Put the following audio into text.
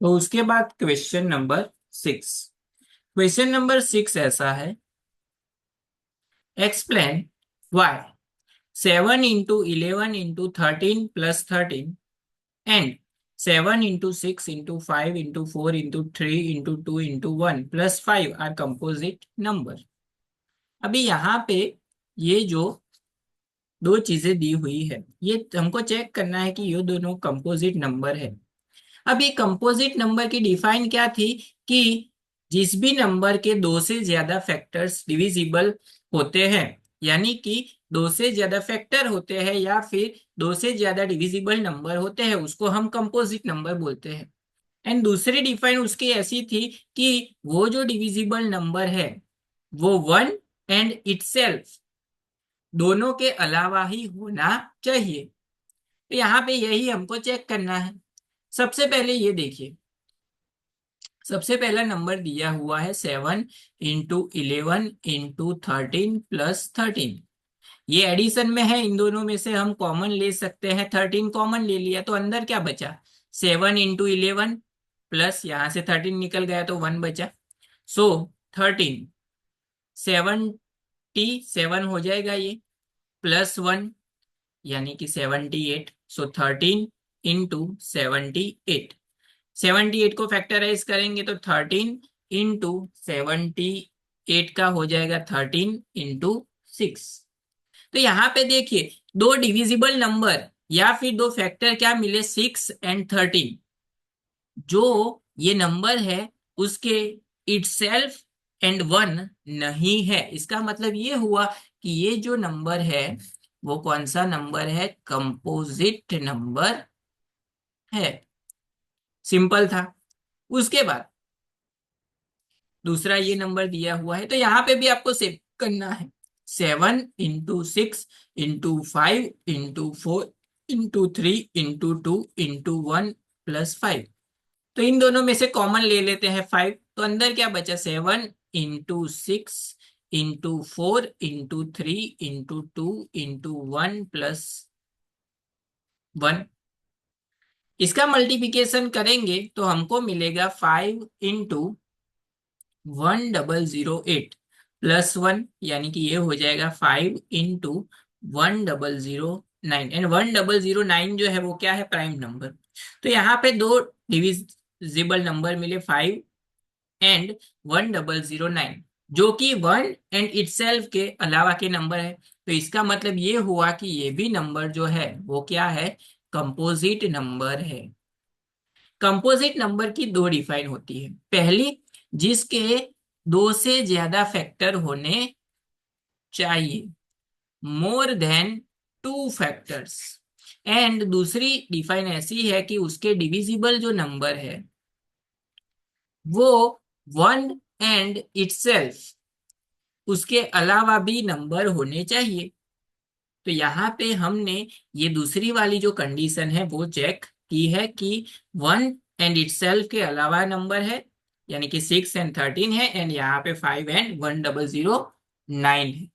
तो उसके बाद क्वेश्चन नंबर 6। क्वेश्चन नंबर 6 ऐसा है, explain why 7 into 11 into 13 plus 13 and 7 into 6 into 5 into 4 into 3 into 2 into 1 plus 5 are composite number। अभी यहाँ पे ये जो दो चीजें दी हुई है, ये हमको चेक करना है कि ये दोनों कंपोजिट नंबर है। अब ये कंपोजिट नंबर की डिफाइन क्या थी कि जिस भी नंबर के दो से ज्यादा फैक्टर्स डिविजिबल होते हैं, यानी कि दो से ज्यादा फैक्टर होते हैं या फिर दो से ज्यादा डिविजिबल नंबर होते हैं, उसको हम कंपोजिट नंबर बोलते हैं। एंड दूसरी डिफाइन उसकी ऐसी थी कि वो जो डिविजिबल नंबर है वो वन एंड इटसेल्फ, दोनों के अलावा ही होना चाहिए। तो यहाँ पे यही हमको चेक करना है। सबसे पहले ये देखिए, सबसे पहला नंबर दिया हुआ है 7 into 11 into 13 plus 13। ये एडिशन में है, इन दोनों में से हम कॉमन ले सकते हैं। 13 कॉमन ले लिया तो अंदर क्या बचा, 7 into 11 प्लस यहाँ से 13 निकल गया तो 1 बचा। सो 13, 77 हो जाएगा ये, +1 यानी कि 78। सो 13 into 78, 78 को फैक्टराइज करेंगे तो 13 into 78 का हो जाएगा 13 into 6। तो यहाँ पे देखिए, दो डिविजिबल नंबर या फिर दो फैक्टर क्या मिले, 6 and 13। जो ये नंबर है उसके इटसेल्फ एंड वन नहीं है। इसका मतलब ये हुआ कि ये जो नंबर है वो कौन सा नंबर है, कंपोजिट नंबर है। सिंपल था। उसके बाद दूसरा ये नंबर दिया हुआ है, तो यहाँ पे भी आपको सेव करना है। 7 into 6 into 5 into 4 into 3 into 2 into 1 + 5। तो इन दोनों में से कॉमन ले लेते हैं 5, तो अंदर क्या बचा, 7 into 6 into 4 into 3 into 2 into 1 + 1। इसका मल्टीप्लिकेशन करेंगे तो हमको मिलेगा 5 into 1008 + 1, यानी कि ये हो जाएगा 5 into 1009। एंड 1009 जो है वो क्या है, प्राइम नंबर। तो यहाँ पे दो डिविजिबल नंबर मिले, 5 and 1009, जो कि वन एंड इटसेल्फ के अलावा के नंबर है। तो इसका मतलब ये हुआ कि ये भी नंबर जो है वो क्या है, कंपोजिट नंबर है। कंपोजिट नंबर की दो डिफाइन होती है, पहली जिसके दो से ज्यादा फैक्टर होने चाहिए, मोर देन 2 फैक्टर्स। एंड दूसरी डिफाइन ऐसी है कि उसके डिविजिबल जो नंबर है वो वन एंड इटसेल्फ, उसके अलावा भी नंबर होने चाहिए। तो यहाँ पे हमने ये दूसरी वाली जो कंडीशन है वो चेक की है कि वन एंड इटसेल्फ के अलावा नंबर है, यानी कि 6 and 13 है, एंड यहाँ पे 5 and 1009 है।